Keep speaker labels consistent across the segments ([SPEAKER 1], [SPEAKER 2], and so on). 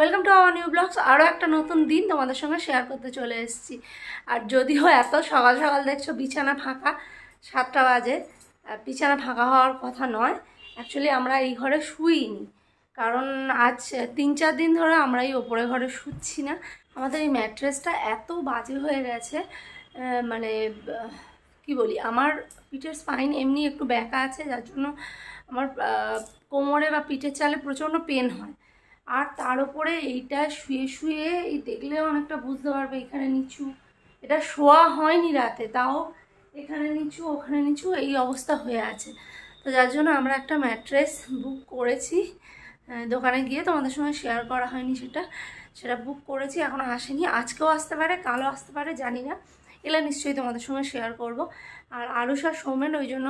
[SPEAKER 1] Welcome to our new blogs. আরও একটা নতুন দিন তোমাদের সঙ্গে শেয়ার করতে চলে এসেছি। আর যদিও এত সকাল সকাল দেখছো বিছানা ফাঁকা, 7টা বাজে, বিছানা ফাঁকা হওয়ার কথা নয়। অ্যাকচুয়ালি আমরা এই ঘরে শুইনি, কারণ আজ 3-4 দিন ধরে আমরা এই ওপরে ঘরে শুচ্ছি না। আমাদের এই ম্যাট্রেসটা এত বাজে হয়ে গেছে, মানে কি বলি, আমার পিঠের স্পাইন এমনি একটু ব্যাকা আছে, যার জন্য আমার কোমরে বা পিঠের চালে প্রচণ্ড পেন হয়। আর তার উপরে এইটা শুয়ে শুয়ে এই দেখলেও অনেকটা বুঝতে পারবে এখানে নিচু, এটা শোয়া হয়নি রাতে, তাও এখানে নিচু ওখানে নিচু এই অবস্থা হয়ে আছে। তো যার জন্য আমরা একটা ম্যাট্রেস বুক করেছি দোকানে গিয়ে, তোমাদের সঙ্গে শেয়ার করা হয়নি সেটা বুক করেছি, এখনও আসেনি। আজকেও আসতে পারে, কালও আসতে পারে, জানি না। এগুলো নিশ্চয়ই তোমাদের সঙ্গে শেয়ার করব। আর আরুষ আর সৌমেন ওই জন্য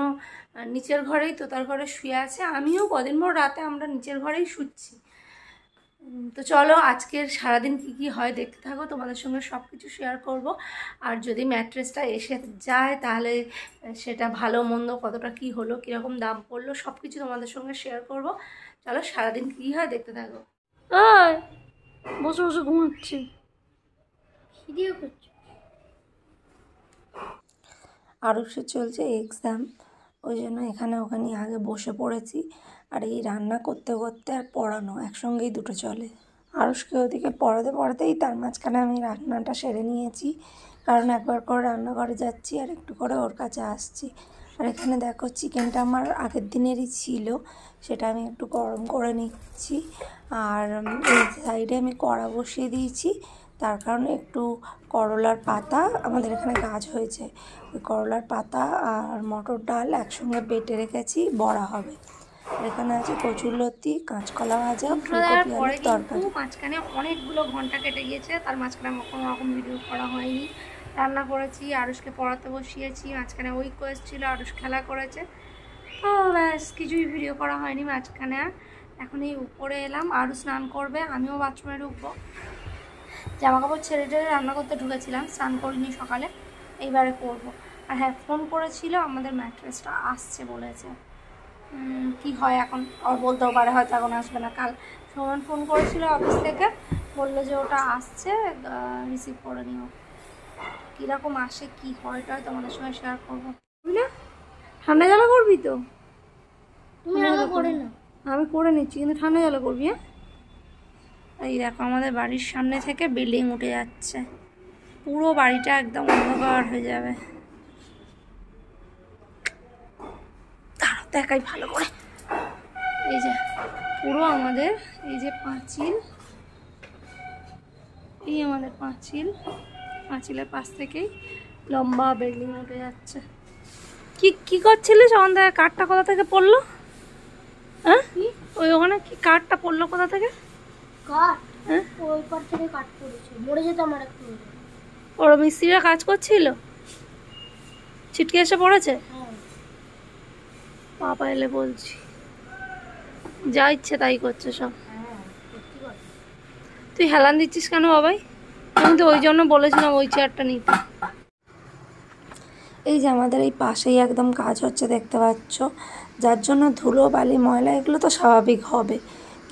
[SPEAKER 1] নিচের ঘরেই তোতার ঘরে শুয়ে আছে, আমিও কদিন ভোর রাতে আমরা নিচের ঘরেই শুচ্ছি। তো চলো আজকের সারাদিন কি হয় দেখতে থাকো, তোমাদের সঙ্গে সব কিছু শেয়ার করব। আর যদি ম্যাট্রেসটা এসে যায় তাহলে সেটা ভালো মন্দ কতটা কি হলো, কীরকম দাম পড়লো, সব কিছু তোমাদের সঙ্গে শেয়ার করব। চলো সারাদিন কি হয় দেখতে থাকো। ওই বসে বসে ঘুমাচ্ছি, ভিডিও করছি। আরুষের চলছে এক্সাম, ওই জন্য এখানে ওখানে আগে বসে পড়েছি। আর এই রান্না করতে করতে আর পড়ানো একসঙ্গেই দুটো চলে। আরুষকে ওদিকে পড়াতেই তার মাঝখানে আমি রান্নাটা সেরে নিয়েছি, কারণ একবার করে রান্নাঘরে যাচ্ছি আর একটু করে ওর কাছে আসছি। আর এখানে দেখো চিকেনটা আমার আগের দিনেরই ছিল, সেটা আমি একটু গরম করে নিচ্ছি। আর এই সাইডে আমি কড়া বসিয়ে দিয়েছি, তার কারণে একটু করলার পাতা, আমাদের এখানে গাছ হয়েছে, ওই করলার পাতা আর মটর ডাল একসঙ্গে বেটে রেখেছি, বড়া হবে। আর এখানে আছে কচুরলতি, কাঁচকলা ভাজা, ফুলকপি আলুর তরকারি। মাঝখানে অনেকগুলো ঘন্টা কেটে গিয়েছে, তার মাঝখানে কোনো রকম ভিডিও করা হয়নি। রান্না করেছি, আরুষকে পড়াতে বসিয়েছি, মাঝখানে ওই কোয়েস ছিল, আরুষ খেলা করেছে, তো ব্যাস কিছুই ভিডিও করা হয়নি মাঝখানে। আর এখন এই উপরে এলাম, আরুষ স্নান করবে, আমিও বাথরুমে ঢুকবো। জামাকাপড় ছেড়ে টেড়ে রান্না করতে ঢুকেছিলাম, স্নান করিনি সকালে, এইবারে করব। আর হ্যাঁ, ফোন করেছিল, আমাদের ম্যাট্রেসটা আসছে বলেছে। কি হয় এখন, আর বলতেও পারে হয়তো এখন আসবে না। কাল সৌমেন ফোন করেছিল অফিস থেকে, বললো যে ওটা আসছে, রিসিভ করে নিও। কীরকম আসে কি হয় তোমাদের সঙ্গে শেয়ার করবো, বুঝলে? ঠান্ডা জল করবি তো? তুমি করে না, আমি করে নিচ্ছি, কিন্তু ঠান্ডা জল করবি। হ্যাঁ, এই দেখো আমাদের বাড়ির সামনে থেকে বিল্ডিং উঠে যাচ্ছে, পুরো বাড়িটা একদম অন্ধকার হয়ে যাবে। দেখাই ভালো করে, এই যে পুরো আমাদের এই যে পাঁচিল, এই আমাদের পাঁচিলের পাশ থেকেই লম্বা বিল্ডিং উঠে যাচ্ছে। কি করছিলিস? আমাদের কাঠটা কোথা থেকে পড়লো? হ্যাঁ, ওই ওখানে কি কাঠটা পড়লো কোথা থেকে? কাঠ? হ্যাঁ, ওই পার থেকে কাঠ পড়েছে, মরে যেত আমার একটু। ওর মিস্ত্রিরা কাজ করছিল, ছিটকে এসে পড়েছে। পাপা এলে বলছি, যা ইচ্ছে তাই করছে সব। তুই হেলান দিচ্ছিস কেন বাবাই? আমি তো ওই জন্য বলেছিলাম ওই চেয়ারটা নিতে। এই যে আমাদের এই পাশেই একদম কাজ হচ্ছে দেখতে পাচ্ছ, যার জন্য ধুলো বালি ময়লা এগুলো তো স্বাভাবিক হবে।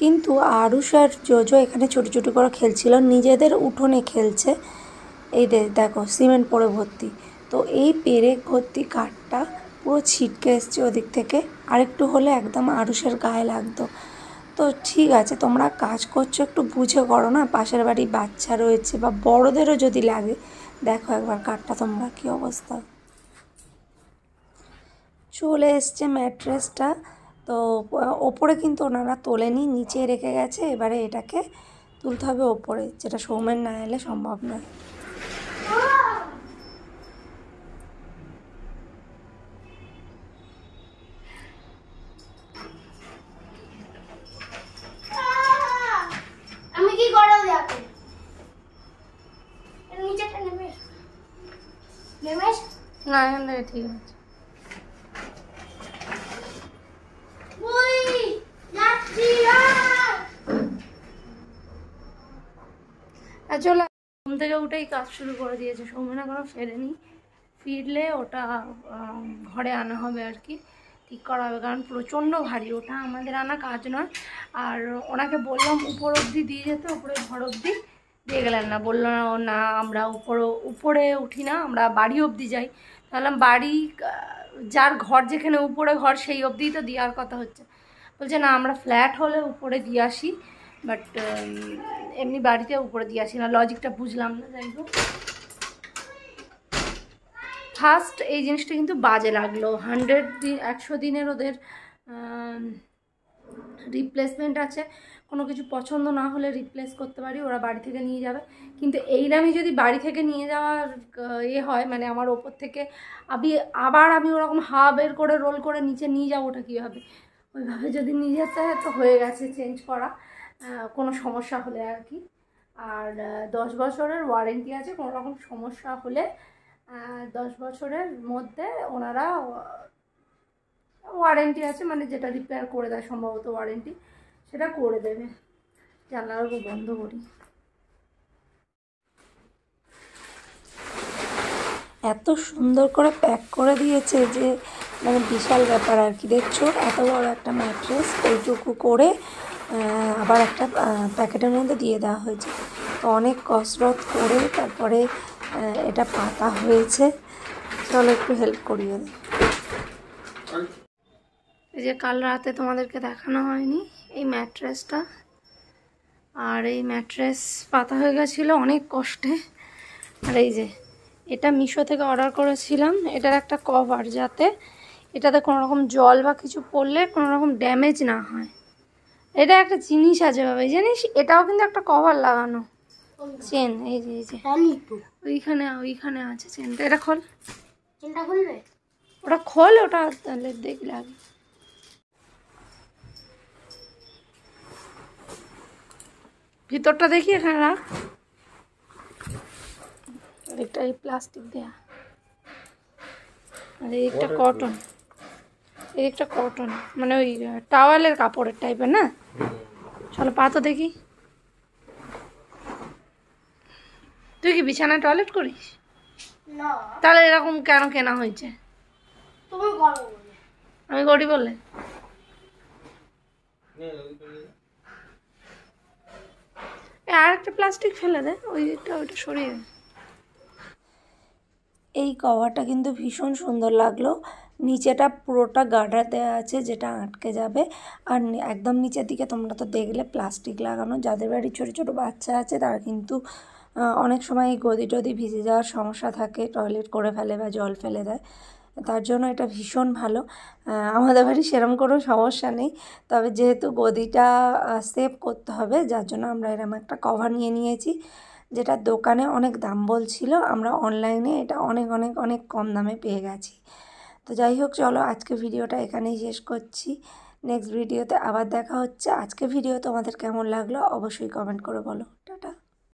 [SPEAKER 1] কিন্তু আরুষ আর জোজো এখানে ছোটো ছোটো করে খেলছিল, নিজেদের উঠোনে খেলছে। এই দেখো সিমেন্ট পড়ে ভর্তি, তো এই পেরেক ভর্তি কাঠটা পুরো ছিটকে এসছে ওদিক থেকে, আরেকটু হলে একদম আরুষের গায়ে লাগতো। তো ঠিক আছে, তোমরা কাজ করছো একটু বুঝে করো না, পাশের বাড়ি বাচ্চা রয়েছে বা বড়োদেরও যদি লাগে। দেখো একবার কাঠটা তোমরা কী অবস্থা। চলে এসছে ম্যাট্রেসটা, তো ওপরে কিন্তু ওনারা তোলেনি, নিচে রেখে গেছে। এবারে এটাকে তুলতে হবে ওপরে, যেটা সৌমেন না এলে সম্ভব নয়। আমি কি করব দেখো, নিচেটা নেমে না, এখান থেকে ঠিক আছে। চলে ঘুম থেকে উঠেই কাজ শুরু করে দিয়েছে, সৌমেন এখনো ফেরেনি, ফিরলে ওটা ঘরে আনা হবে আর কি, ঠিক করা হবে, কারণ প্রচণ্ড ভারী, ওটা আমাদের আনা কাজ নয়। আর ওনাকে বললাম উপর অবধি দিয়ে যেতে, উপরে ঘর অবধি দিয়ে গেলেন না, বললো না আমরা উপরে উঠি না, আমরা বাড়ি অবধি যাই। তাহলে বাড়ি যার ঘর যেখানে উপরে ঘর সেই অবধি তো দেওয়ার কথা হচ্ছে। বলছে না আমরা ফ্ল্যাট হলে উপরে দিয়ে আসি, বাট এমনি বাড়িতে উপরে দিয়ে আসি না। লজিকটা বুঝলাম না। যাই হোক, ফার্স্ট এই জিনিসটা কিন্তু বাজে লাগলো। 100 দিনের ওদের রিপ্লেসমেন্ট আছে, কোনো কিছু পছন্দ না হলে রিপ্লেস করতে পারি, ওরা বাড়ি থেকে নিয়ে যাবে। কিন্তু এই দামে যদি বাড়ি থেকে নিয়ে যাওয়ার হয়, মানে আমার ওপর থেকে আবার আমি ওরকম হাওয়া বের করে রোল করে নিচে নিয়ে যাবো, ওটা কীভাবে? ওইভাবে যদি নিয়ে যেতে হয় তো হয়ে গেছে চেঞ্জ করা, কোনো সমস্যা হলে আর কি। আর 10 বছরের ওয়ারেন্টি আছে, কোনো রকম সমস্যা হলে 10 বছরের মধ্যে ওনারা ওয়ারেন্টি আছে, মানে যেটা রিপেয়ার করে দেয় সম্ভবত ওয়ারেন্টি, সেটা করে দেবে। জানলাগুলো বন্ধ করি। এত সুন্দর করে প্যাক করে দিয়েছে যে মানে বিশাল ব্যাপার আর কি। দেখছো এত বড় একটা ম্যাট্রেস ওইটুকু করে আবার একটা প্যাকেটের মধ্যে দিয়ে দেওয়া হয়েছে। তো অনেক কসরত করে তারপরে এটা পাতা হয়েছে। চলো একটু হেল্প করিয়ে দিই। এই যে কাল রাতে তোমাদেরকে দেখানো হয়নি এই ম্যাট্রেসটা, আর এই ম্যাট্রেস পাতা হয়ে গেছিলো অনেক কষ্টে। আর এই যে এটা মিশো থেকে অর্ডার করেছিলাম, এটার একটা কভার, যাতে এটাতে কোনো রকম জল বা কিছু পড়লে কোনো রকম ড্যামেজ না হয়। এটা একটা জিনিস আছে বাবা, এই জানিস এটাও কিন্তু একটা কভার লাগানো চেন। এই যে ওইখানে আছে চেনটা। এটা খোল, চেনটা খুলবে, ওটা খোল, ওটা তাহলে দেখলে আগে। ভিতরটা দেখি, এখানে রাখ। একটা এই প্লাস্টিক দেয়া, আর এই একটা কটন, এই একটা কটন মানে ওই টাওয়ালের কাপড়ের টাইপের না। চলো পা তো দেখি। তুই কি বিছানায় টয়লেট করিস? না। তাহলে এরকম কেন কেনা হয়েছে? আমি করি বলে। আর একটা প্লাস্টিক ফেলে দে, ওইটা সরিয়ে দে। এই কভারটা কিন্তু ভীষণ সুন্দর লাগলো। নিচেটা পুরোটা গার্ডার দেওয়া আছে যেটা আটকে যাবে, আর একদম নিচের দিকে তোমরা তো দেখলে প্লাস্টিক লাগানো। যাদের বাড়ি ছোটো ছোটো বাচ্চা আছে তারা কিন্তু অনেক সময় এই গদি টদি ভিজে যাওয়ার সমস্যা থাকে, টয়লেট করে ফেলে বা জল ফেলে দেয়, তার জন্য এটা ভীষণ ভালো। আমাদের বাড়ি সেরকম কোনো সমস্যা নেই, তবে যেহেতু গদিটা সেভ করতে হবে যার জন্য আমরা এরকম একটা কভার নিয়ে নিয়েছি, যেটা দোকানে অনেক দাম বলছিল, আমরা অনলাইনে এটা অনেক অনেক অনেক কম দামে পেয়ে গেছি। তো যাই হোক, চলো আজকে ভিডিওটা এখানেই শেষ করছি। নেক্সট ভিডিওতে আবার দেখা হচ্ছে। আজকে ভিডিও তোমাদের কেমন লাগলো অবশ্যই কমেন্ট করে বলো। টাটা।